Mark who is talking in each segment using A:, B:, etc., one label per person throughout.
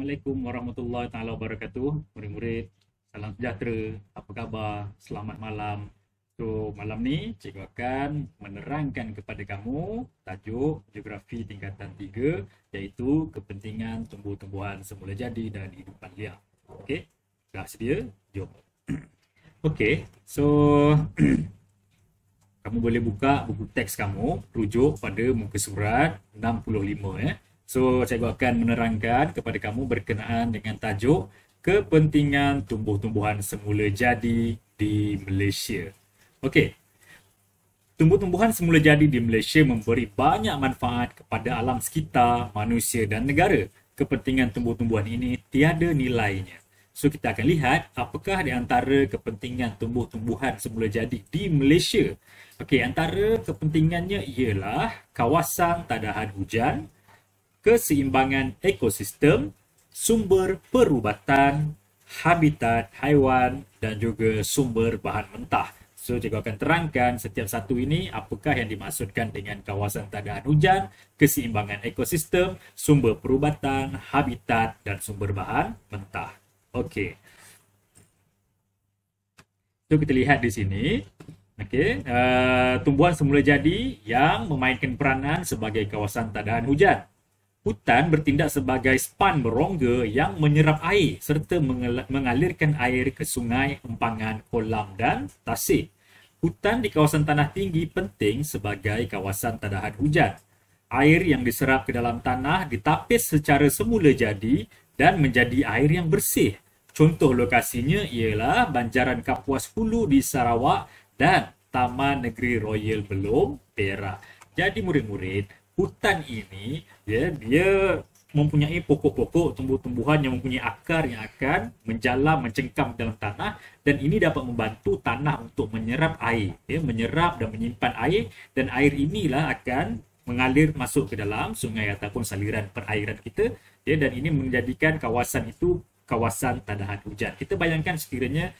A: Assalamualaikum warahmatullahi taala wabarakatuh. Murid-murid, salam sejahtera. Apa khabar? Selamat malam. So, malam ni cikgu akan menerangkan kepada kamu tajuk geografi tingkatan 3 iaitu kepentingan tumbuh-tumbuhan semula jadi dan hidupan liar. Okey? Dah sedia? Jom. Okey. So, kamu boleh buka buku teks kamu, rujuk pada muka surat 65 ya. So, cikgu akan menerangkan kepada kamu berkenaan dengan tajuk kepentingan tumbuh-tumbuhan semula jadi di Malaysia. Okey. Tumbuh-tumbuhan semula jadi di Malaysia memberi banyak manfaat kepada alam sekitar, manusia dan negara. Kepentingan tumbuh-tumbuhan ini tiada nilainya. So, kita akan lihat apakah di antara kepentingan tumbuh-tumbuhan semula jadi di Malaysia. Okey, antara kepentingannya ialah kawasan tadahan hujan, keseimbangan ekosistem, sumber perubatan, habitat haiwan dan juga sumber bahan mentah. So, cikgu akan terangkan setiap satu ini apakah yang dimaksudkan dengan kawasan tadahan hujan, keseimbangan ekosistem, sumber perubatan, habitat dan sumber bahan mentah. Okey. So, kita lihat di sini. Okey, tumbuhan semula jadi yang memainkan peranan sebagai kawasan tadahan hujan. Hutan bertindak sebagai span berongga yang menyerap air serta mengalirkan air ke sungai, empangan, kolam dan tasik. Hutan di kawasan tanah tinggi penting sebagai kawasan tadahan hujan. Air yang diserap ke dalam tanah ditapis secara semula jadi dan menjadi air yang bersih. Contoh lokasinya ialah Banjaran Kapuas Hulu di Sarawak dan Taman Negeri Royal Belum, Perak. Jadi murid-murid, hutan ini dia mempunyai pokok-pokok tumbuh-tumbuhan yang mempunyai akar yang akan menjalar mencengkam dalam tanah dan ini dapat membantu tanah untuk menyerap air, menyerap dan menyimpan air dan air inilah akan mengalir masuk ke dalam sungai ataupun saliran perairan kita dan ini menjadikan kawasan itu kawasan tadahan hujan. Kita bayangkan sekiranya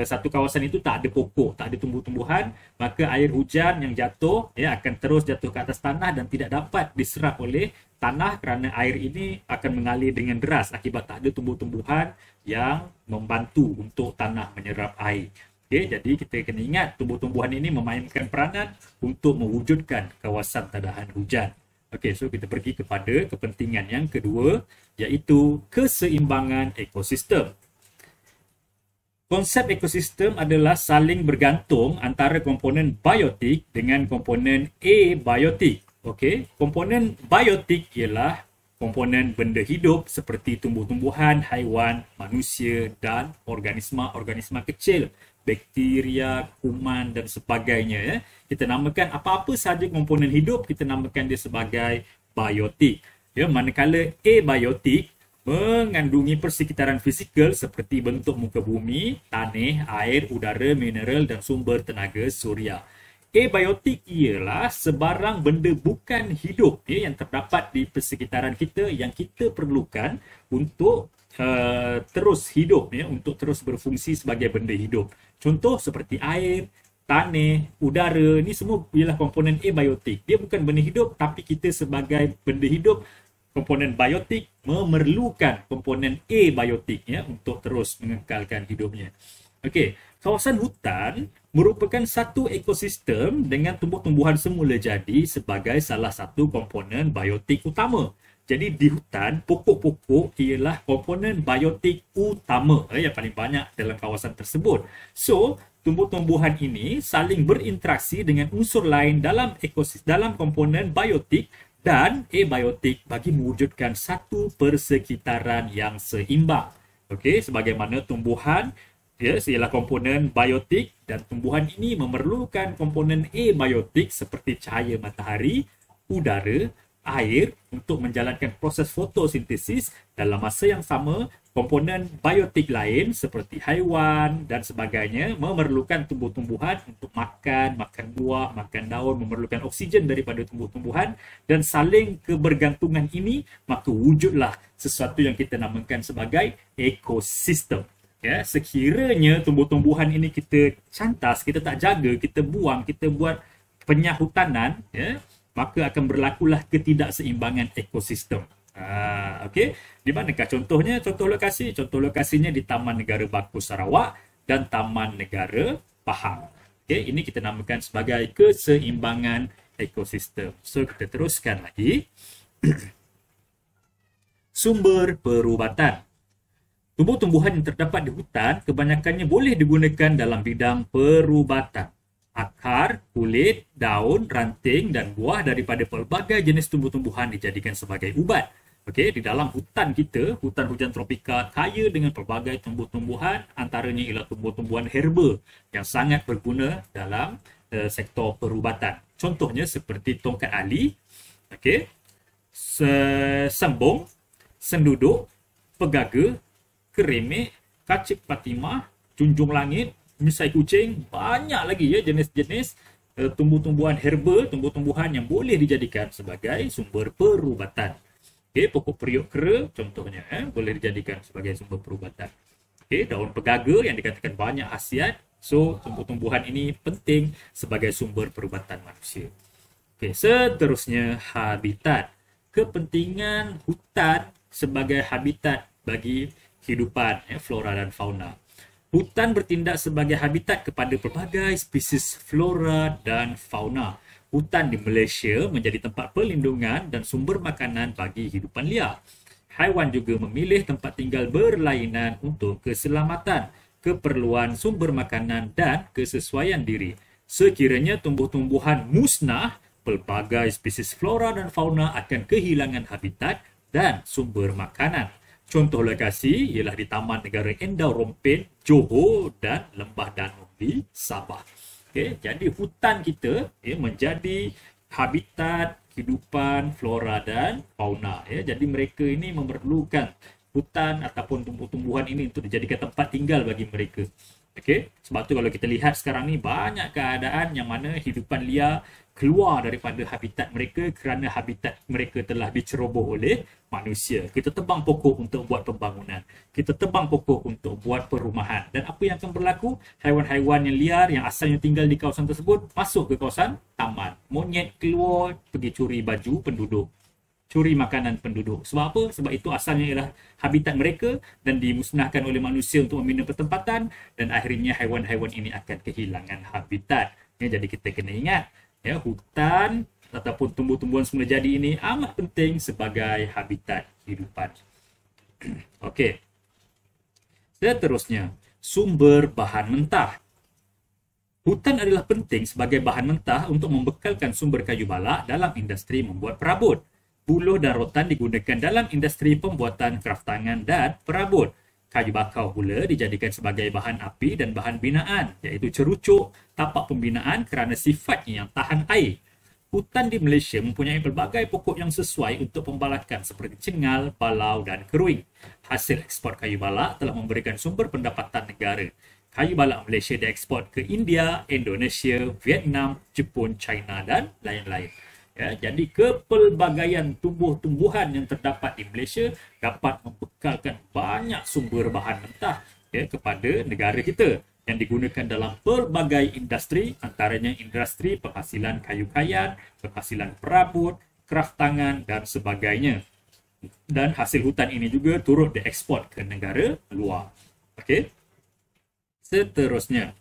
A: satu kawasan itu tak ada pokok, tak ada tumbuh-tumbuhan, maka air hujan yang jatuh akan terus jatuh ke atas tanah dan tidak dapat diserap oleh tanah kerana air ini akan mengalir dengan deras akibat tak ada tumbuh-tumbuhan yang membantu untuk tanah menyerap air. Okay, jadi kita kena ingat tumbuh-tumbuhan ini memainkan peranan untuk mewujudkan kawasan tadahan hujan. Okey, so kita pergi kepada kepentingan yang kedua iaitu keseimbangan ekosistem. Konsep ekosistem adalah saling bergantung antara komponen biotik dengan komponen abiotik. Okey, komponen biotik ialah komponen benda hidup seperti tumbuh-tumbuhan, haiwan, manusia dan organisma-organisma kecil, bakteria, kuman dan sebagainya. Kita namakan apa-apa sahaja komponen hidup, kita namakan dia sebagai biotik. Manakala abiotik mengandungi persekitaran fizikal seperti bentuk muka bumi, tanah, air, udara, mineral dan sumber tenaga suria. Abiotik ialah sebarang benda bukan hidup yang terdapat di persekitaran kita yang kita perlukan untuk terus hidup, untuk terus berfungsi sebagai benda hidup. Contoh seperti air, tanah, udara, ni semua ialah komponen abiotik. Dia bukan benda hidup tapi kita sebagai benda hidup, komponen biotik memerlukan komponen abiotik untuk terus mengekalkan hidupnya. Okey, kawasan hutan merupakan satu ekosistem dengan tumbuh-tumbuhan semula jadi sebagai salah satu komponen biotik utama. Jadi di hutan, pokok-pokok ialah komponen biotik utama yang paling banyak dalam kawasan tersebut. So, tumbuh-tumbuhan ini saling berinteraksi dengan unsur lain dalam ekosistem, dalam komponen biotik dan abiotik bagi mewujudkan satu persekitaran yang seimbang. Okey, sebagaimana tumbuhan ialah komponen biotik dan tumbuhan ini memerlukan komponen abiotik seperti cahaya matahari, udara, air untuk menjalankan proses fotosintesis. Dalam masa yang sama, komponen biotik lain seperti haiwan dan sebagainya memerlukan tumbuh-tumbuhan untuk makan buah, makan daun, memerlukan oksigen daripada tumbuh-tumbuhan dan saling kebergantungan ini maka wujudlah sesuatu yang kita namakan sebagai ekosistem. Sekiranya tumbuh-tumbuhan ini kita cantas, kita tak jaga, kita buang, kita buat penyahutanan, maka akan berlakulah ketidakseimbangan ekosistem. Okey. Di manakah contohnya? Contoh lokasi? Contoh lokasinya di Taman Negara Baku Sarawak dan Taman Negara Pahang. Okey, ini kita namakan sebagai keseimbangan ekosistem. So, kita teruskan lagi. Sumber perubatan. Tumbuh-tumbuhan yang terdapat di hutan kebanyakannya boleh digunakan dalam bidang perubatan. Akar, kulit, daun, ranting dan buah daripada pelbagai jenis tumbuh-tumbuhan dijadikan sebagai ubat. Okey, di dalam hutan kita, hutan hujan tropika kaya dengan pelbagai tumbuh-tumbuhan, antaranya ialah tumbuh-tumbuhan herba yang sangat berguna dalam sektor perubatan. Contohnya seperti tongkat ali, okey, sembung, senduduk, pegaga, keremek, kacip patimah, junjung langit, misai kucing, banyak lagi ya jenis-jenis tumbuh-tumbuhan herba, tumbuh-tumbuhan yang boleh dijadikan sebagai sumber perubatan. Okey, pokok periuk kera contohnya boleh dijadikan sebagai sumber perubatan. Okey, daun pegaga yang dikatakan banyak khasiat, so tumbuh-tumbuhan ini penting sebagai sumber perubatan manusia. Okey, seterusnya habitat. Kepentingan hutan sebagai habitat bagi kehidupan flora dan fauna. Hutan bertindak sebagai habitat kepada pelbagai spesies flora dan fauna. Hutan di Malaysia menjadi tempat perlindungan dan sumber makanan bagi hidupan liar. Haiwan juga memilih tempat tinggal berlainan untuk keselamatan, keperluan sumber makanan dan kesesuaian diri. Sekiranya tumbuh-tumbuhan musnah, pelbagai spesies flora dan fauna akan kehilangan habitat dan sumber makanan. Contoh lokasi ialah di Taman Negara Endau Rompin, Johor dan Lembah Danum di Sabah. Okay, jadi hutan kita menjadi habitat kehidupan flora dan fauna. Jadi mereka ini memerlukan hutan ataupun tumbuh-tumbuhan ini untuk dijadikan tempat tinggal bagi mereka. Okay? Sebab tu kalau kita lihat sekarang ni banyak keadaan yang mana hidupan liar keluar daripada habitat mereka kerana habitat mereka telah diceroboh oleh manusia. Kita tebang pokok untuk buat pembangunan. Kita tebang pokok untuk buat perumahan. Dan apa yang akan berlaku? Haiwan-haiwan yang liar yang asalnya tinggal di kawasan tersebut masuk ke kawasan taman. Monyet keluar pergi curi baju penduduk. Curi makanan penduduk. Sebab apa? Sebab itu asalnya ialah habitat mereka dan dimusnahkan oleh manusia untuk membina pertempatan dan akhirnya haiwan-haiwan ini akan kehilangan habitat. Jadi kita kena ingat, hutan ataupun tumbuh-tumbuhan semula jadi ini amat penting sebagai habitat kehidupan. Okey. Seterusnya, sumber bahan mentah. Hutan adalah penting sebagai bahan mentah untuk membekalkan sumber kayu balak dalam industri membuat perabot. Buluh dan rotan digunakan dalam industri pembuatan kraftangan dan perabot. Kayu bakau pula dijadikan sebagai bahan api dan bahan binaan, iaitu cerucuk, tapak pembinaan kerana sifatnya yang tahan air. Hutan di Malaysia mempunyai pelbagai pokok yang sesuai untuk pembalakan seperti cengal, balau dan keruing. Hasil ekspor kayu balak telah memberikan sumber pendapatan negara. Kayu balak Malaysia diekspor ke India, Indonesia, Vietnam, Jepun, China dan lain-lain. Jadi kepelbagaian tumbuh-tumbuhan yang terdapat di Malaysia dapat membekalkan banyak sumber bahan mentah kepada negara kita yang digunakan dalam pelbagai industri, antaranya industri penghasilan kayu kayan, penghasilan perabot, kraftangan dan sebagainya. Dan hasil hutan ini juga turut diekspor ke negara luar. Okey. Seterusnya,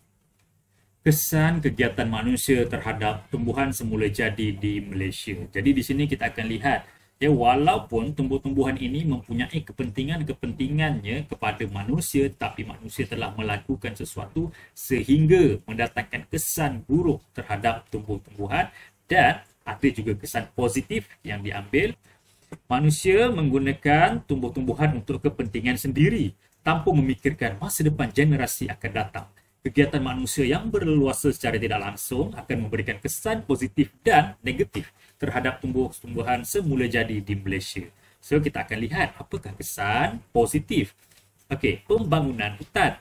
A: kesan kegiatan manusia terhadap tumbuhan semula jadi di Malaysia. Jadi di sini kita akan lihat, walaupun tumbuh-tumbuhan ini mempunyai kepentingannya kepada manusia, tapi manusia telah melakukan sesuatu sehingga mendatangkan kesan buruk terhadap tumbuh-tumbuhan dan ada juga kesan positif yang diambil. Manusia menggunakan tumbuh-tumbuhan untuk kepentingan sendiri tanpa memikirkan masa depan generasi akan datang. Kegiatan manusia yang berleluasa secara tidak langsung akan memberikan kesan positif dan negatif terhadap tumbuh-tumbuhan semula jadi di Malaysia. So, kita akan lihat apakah kesan positif. Okey, pembangunan hutan.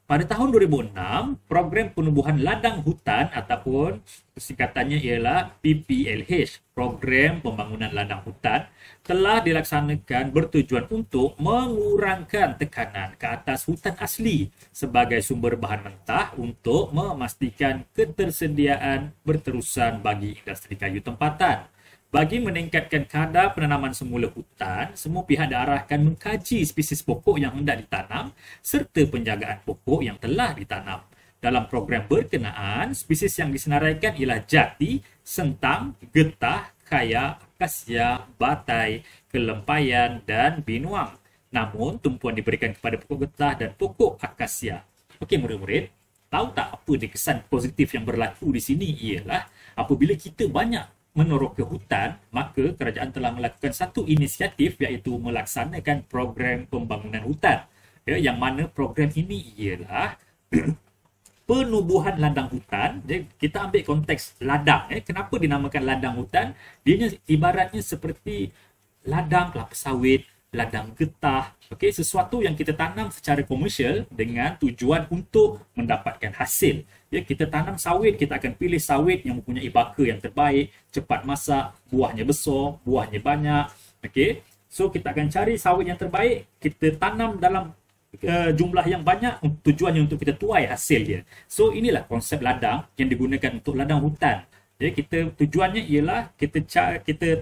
A: Pada tahun 2006, program penumbuhan ladang hutan ataupun singkatannya ialah PPLH, Program Pembangunan Ladang Hutan, telah dilaksanakan bertujuan untuk mengurangkan tekanan ke atas hutan asli sebagai sumber bahan mentah untuk memastikan ketersediaan berterusan bagi industri kayu tempatan. Bagi meningkatkan kadar penanaman semula hutan, semua pihak diarahkan mengkaji spesies pokok yang hendak ditanam serta penjagaan pokok yang telah ditanam. Dalam program berkenaan, spesies yang disenaraikan ialah jati, sentang, getah, kaya, akasia, batai, kelempayan dan binuang. Namun, tumpuan diberikan kepada pokok getah dan pokok akasia. Okey murid-murid, tahu tak apa dia kesan positif yang berlaku di sini ialah apabila kita banyak meneroka hutan, maka kerajaan telah melakukan satu inisiatif iaitu melaksanakan program pembangunan hutan. Ya, yang mana program ini ialah penubuhan ladang hutan. Jadi, kita ambil konteks ladang. Kenapa dinamakan ladang hutan? Dia ibaratnya seperti ladang kelapa sawit, ladang getah. Okey, sesuatu yang kita tanam secara komersial dengan tujuan untuk mendapatkan hasil. Ya, kita tanam sawit, kita akan pilih sawit yang mempunyai baka yang terbaik, cepat masak, buahnya besar, buahnya banyak. Okey, so kita akan cari sawit yang terbaik, kita tanam dalam jumlah yang banyak, tujuannya untuk kita tuai hasil dia. So inilah konsep ladang yang digunakan untuk ladang hutan. Jadi kita tujuannya ialah kita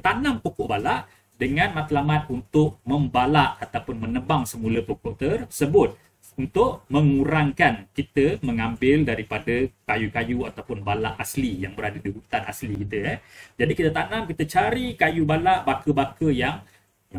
A: tanam pokok balak dengan matlamat untuk membalak ataupun menebang semula pokok tersebut untuk mengurangkan kita mengambil daripada kayu-kayu ataupun balak asli yang berada di hutan asli kita. Jadi kita tanam, kita cari kayu balak, baka-baka yang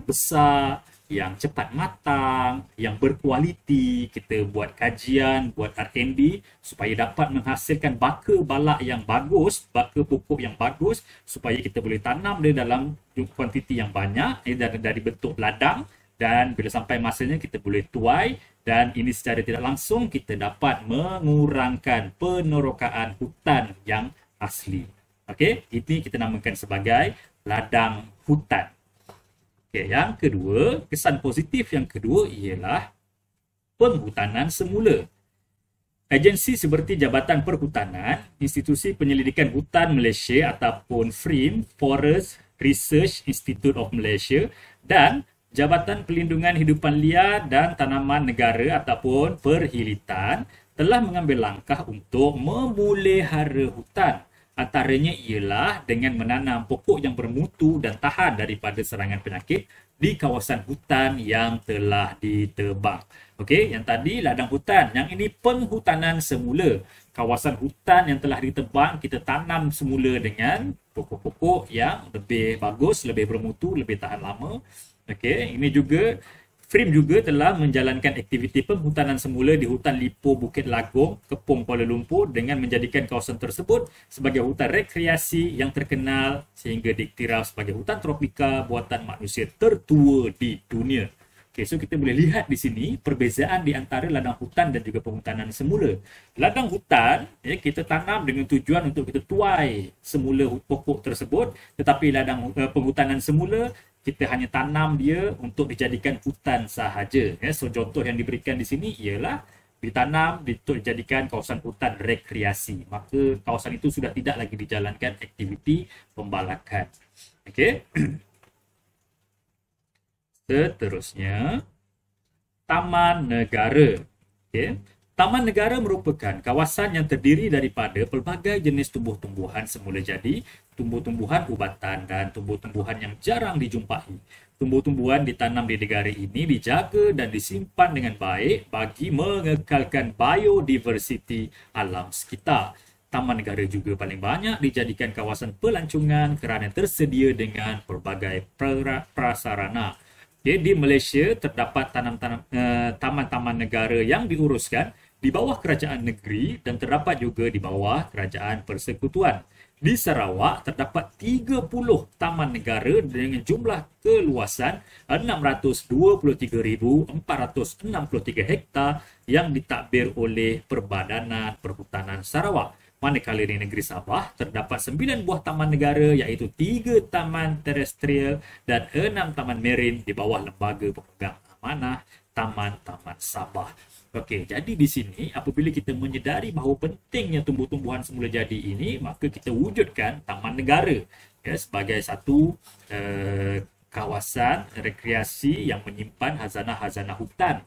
A: besar, yang cepat matang, yang berkualiti. Kita buat kajian, buat R&D supaya dapat menghasilkan baka balak yang bagus, baka pokok yang bagus supaya kita boleh tanam dia dalam kuantiti yang banyak dari bentuk ladang, dan bila sampai masanya kita boleh tuai, dan ini secara tidak langsung kita dapat mengurangkan penerokaan hutan yang asli. Okey, ini kita namakan sebagai ladang hutan. Okay, yang kedua, kesan positif yang kedua ialah penghutanan semula. Agensi seperti Jabatan Perhutanan, Institusi Penyelidikan Hutan Malaysia ataupun FRIM, Forest Research Institute of Malaysia, dan Jabatan Perlindungan Hidupan Liar dan Tanaman Negara ataupun Perhilitan telah mengambil langkah untuk memelihara hutan. Antaranya ialah dengan menanam pokok yang bermutu dan tahan daripada serangan penyakit di kawasan hutan yang telah ditebang. Okey, yang tadi ladang hutan, yang ini penghutanan semula. Kawasan hutan yang telah ditebang kita tanam semula dengan pokok-pokok yang lebih bagus, lebih bermutu, lebih tahan lama. Okey, ini juga FRIM juga telah menjalankan aktiviti penghutanan semula di hutan Lipo Bukit Lagong, Kepong, Kuala Lumpur dengan menjadikan kawasan tersebut sebagai hutan rekreasi yang terkenal sehingga diiktiraf sebagai hutan tropika buatan manusia tertua di dunia. Okay, so kita boleh lihat di sini perbezaan di antara ladang hutan dan juga penghutanan semula. Ladang hutan, ya, kita tanam dengan tujuan untuk kita tuai semula pokok tersebut, tetapi ladang penghutanan semula kita hanya tanam dia untuk dijadikan hutan sahaja. Ya, so contoh yang diberikan di sini ialah ditanam untuk dijadikan kawasan hutan rekreasi. Maka kawasan itu sudah tidak lagi dijalankan aktiviti pembalakan. Okey. Seterusnya, Taman Negara. Okay. Taman negara merupakan kawasan yang terdiri daripada pelbagai jenis tumbuh-tumbuhan semula jadi, tumbuh-tumbuhan ubatan dan tumbuh-tumbuhan yang jarang dijumpai. Tumbuh-tumbuhan ditanam di negara ini dijaga dan disimpan dengan baik bagi mengekalkan biodiversiti alam sekitar. Taman negara juga paling banyak dijadikan kawasan pelancongan kerana tersedia dengan pelbagai prasarana. Okay, di Malaysia terdapat taman-taman negara yang diuruskan di bawah kerajaan negeri dan terdapat juga di bawah kerajaan persekutuan. Di Sarawak terdapat 30 taman negara dengan jumlah keluasan 623,463 hektar yang ditadbir oleh Perbadanan Perhutanan Sarawak. Manakala di negeri Sabah terdapat 9 buah taman negara iaitu 3 taman terestrial dan 6 taman marin di bawah lembaga pemegang amanah Taman-Taman Sabah. Okey, jadi di sini apabila kita menyedari bahawa pentingnya tumbuh-tumbuhan semula jadi ini, maka kita wujudkan taman negara ya, sebagai satu kawasan rekreasi yang menyimpan hazanah-hazanah hutan.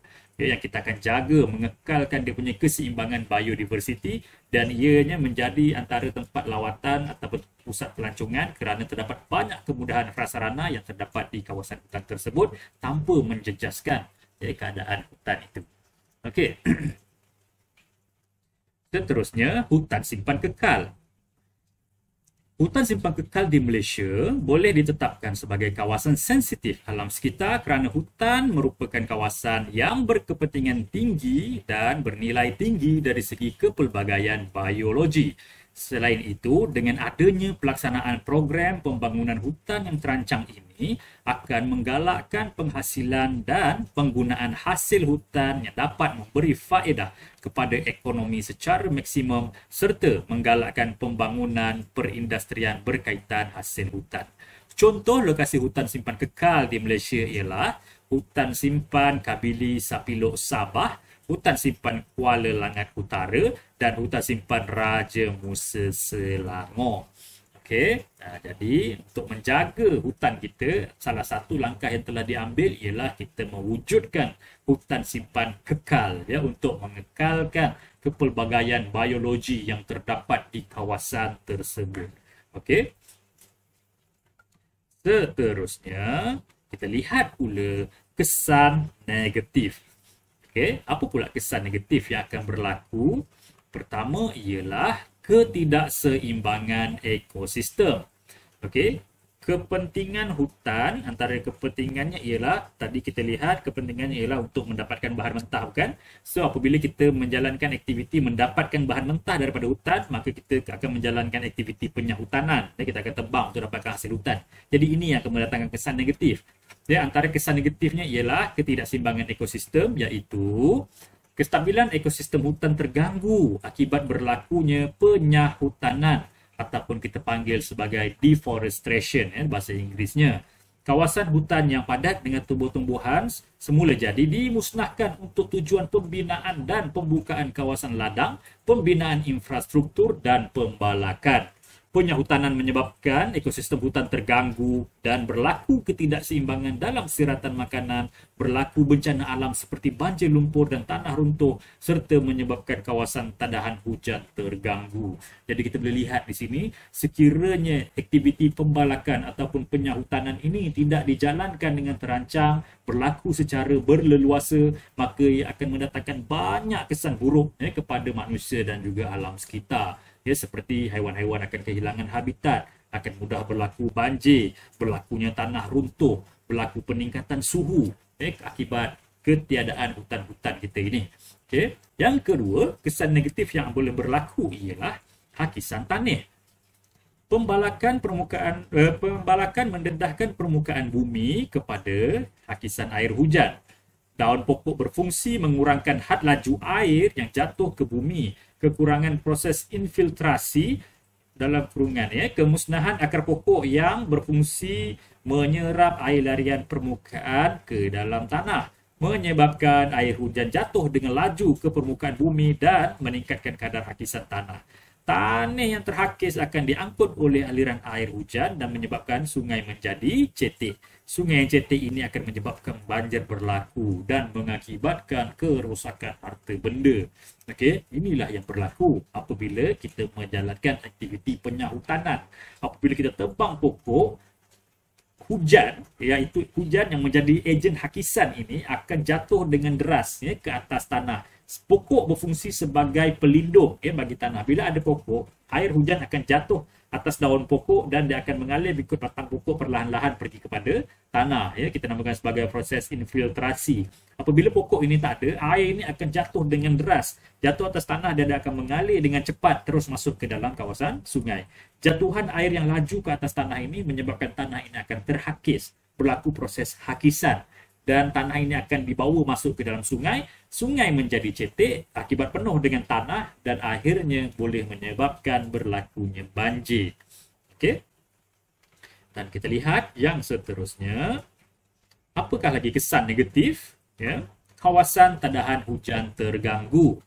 A: yang kita akan jaga, mengekalkan dia punya keseimbangan biodiversiti, dan ianya menjadi antara tempat lawatan ataupun pusat pelancongan kerana terdapat banyak kemudahan prasarana yang terdapat di kawasan hutan tersebut tanpa menjejaskan keadaan hutan itu. Okey. Seterusnya, hutan simpan kekal. Hutan simpan kekal di Malaysia boleh ditetapkan sebagai kawasan sensitif alam sekitar kerana hutan merupakan kawasan yang berkepentingan tinggi dan bernilai tinggi dari segi kepelbagaian biologi. Selain itu, dengan adanya pelaksanaan program pembangunan hutan yang terancang ini akan menggalakkan penghasilan dan penggunaan hasil hutan yang dapat memberi faedah kepada ekonomi secara maksimum serta menggalakkan pembangunan perindustrian berkaitan hasil hutan. Contoh lokasi hutan simpan kekal di Malaysia ialah Hutan Simpan Kabili Sapilok Sabah, Hutan Simpan Kuala Langat Utara dan Hutan Simpan Raja Musa Selangor. Okey, jadi untuk menjaga hutan kita, salah satu langkah yang telah diambil ialah kita mewujudkan hutan simpan kekal untuk mengekalkan kepelbagaian biologi yang terdapat di kawasan tersebut. Okey. Seterusnya, kita lihat pula kesan negatif. Okey, apa pula kesan negatif yang akan berlaku? Pertama ialah ketidakseimbangan ekosistem. Okey, kepentingan hutan, antara kepentingannya ialah, tadi kita lihat kepentingannya ialah untuk mendapatkan bahan mentah, bukan? So, apabila kita menjalankan aktiviti mendapatkan bahan mentah daripada hutan, maka kita akan menjalankan aktiviti penyahutanan. Dan kita akan tebang untuk dapatkan hasil hutan. Jadi ini yang akan mendatangkan kesan negatif. Antara kesan negatifnya ialah ketidakseimbangan ekosistem, iaitu kestabilan ekosistem hutan terganggu akibat berlakunya penyahutanan ataupun kita panggil sebagai deforestation, bahasa Inggerisnya. Kawasan hutan yang padat dengan tumbuh-tumbuhan semula jadi dimusnahkan untuk tujuan pembinaan dan pembukaan kawasan ladang, pembinaan infrastruktur dan pembalakan. Penyahutanan menyebabkan ekosistem hutan terganggu dan berlaku ketidakseimbangan dalam siratan makanan, berlaku bencana alam seperti banjir lumpur dan tanah runtuh serta menyebabkan kawasan tadahan hujan terganggu. Jadi kita boleh lihat di sini, sekiranya aktiviti pembalakan ataupun penyahutanan ini tidak dijalankan dengan terancang, berlaku secara berleluasa, maka ia akan mendatangkan banyak kesan buruk kepada manusia dan juga alam sekitar. Seperti haiwan-haiwan akan kehilangan habitat, akan mudah berlaku banjir, berlakunya tanah runtuh, berlaku peningkatan suhu akibat ketiadaan hutan-hutan kita ini. Yang kedua, kesan negatif yang boleh berlaku ialah hakisan tanah. Pembalakan mendedahkan permukaan bumi kepada hakisan air hujan. Daun pokok berfungsi mengurangkan had laju air yang jatuh ke bumi. Kekurangan proses infiltrasi dalam kurungan, kemusnahan akar pokok yang berfungsi menyerap air larian permukaan ke dalam tanah, menyebabkan air hujan jatuh dengan laju ke permukaan bumi dan meningkatkan kadar hakisan tanah. Tanah yang terhakis akan diangkut oleh aliran air hujan dan menyebabkan sungai menjadi cetek. Sungai yang cetek ini akan menyebabkan banjir berlaku dan mengakibatkan kerosakan harta benda. Inilah yang berlaku apabila kita menjalankan aktiviti penyahutanan. Apabila kita tebang pokok, hujan, iaitu hujan yang menjadi ejen hakisan ini akan jatuh dengan deras ke atas tanah. Pokok berfungsi sebagai pelindung bagi tanah. Bila ada pokok, air hujan akan jatuh atas daun pokok dan dia akan mengalir ikut batang pokok perlahan-lahan pergi kepada tanah. Kita namakan sebagai proses infiltrasi. Apabila pokok ini tak ada, air ini akan jatuh dengan deras, jatuh atas tanah dan dia akan mengalir dengan cepat terus masuk ke dalam kawasan sungai. Jatuhan air yang laju ke atas tanah ini menyebabkan tanah ini akan terhakis, berlaku proses hakisan. Dan tanah ini akan dibawa masuk ke dalam sungai. Sungai menjadi cetek akibat penuh dengan tanah dan akhirnya boleh menyebabkan berlakunya banjir. Dan kita lihat yang seterusnya. Apakah lagi kesan negatif? Kawasan tadahan hujan terganggu.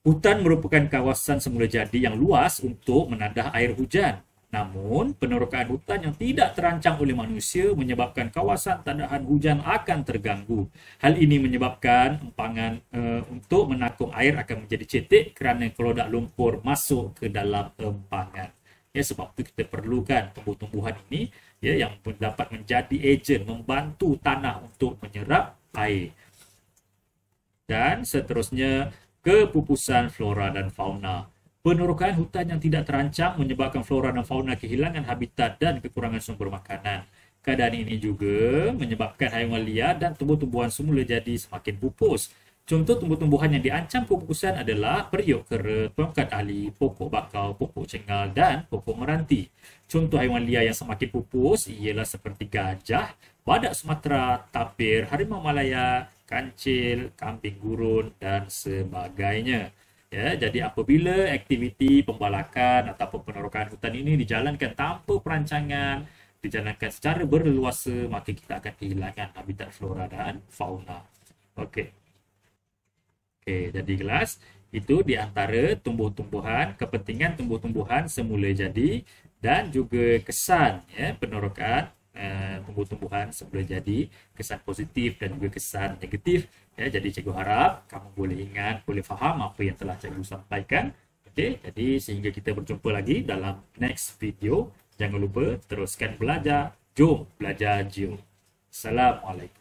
A: Hutan merupakan kawasan semula jadi yang luas untuk menadah air hujan. Namun, penerokaan hutan yang tidak terancang oleh manusia menyebabkan kawasan tandahan hujan akan terganggu. Hal ini menyebabkan empangan untuk menakung air akan menjadi cetek kerana kelodak lumpur masuk ke dalam empangan. Ya, sebab itu kita perlukan tumbuh-tumbuhan ini ya, yang dapat menjadi ejen membantu tanah untuk menyerap air. Dan seterusnya, kepupusan flora dan fauna. Penerokaan hutan yang tidak terancang menyebabkan flora dan fauna kehilangan habitat dan kekurangan sumber makanan. Keadaan ini juga menyebabkan haiwan liar dan tumbuh-tumbuhan semula jadi semakin pupus. Contoh tumbuh-tumbuhan yang diancam kepupusan adalah periuk kera, tongkat ali, pokok bakau, pokok cengal dan pokok meranti. Contoh haiwan liar yang semakin pupus ialah seperti gajah, badak Sumatera, tapir, harimau Malaya, kancil, kambing gurun dan sebagainya. Ya, jadi apabila aktiviti pembalakan ataupun penerokaan hutan ini dijalankan tanpa perancangan, dijalankan secara berleluasa, maka kita akan kehilangan habitat flora dan fauna. Okey. Okey, jadi kelas itu di antara tumbuh-tumbuhan, kepentingan tumbuh-tumbuhan semula jadi dan juga kesan ya penerokaan tumbuh-tumbuhan semula jadi, kesan positif dan juga kesan negatif. Ya, jadi cikgu harap kamu boleh ingat, boleh faham apa yang telah cikgu sampaikan. Okey, jadi sehingga kita berjumpa lagi dalam next video. Jangan lupa teruskan belajar. Jom belajar Geo. Assalamualaikum.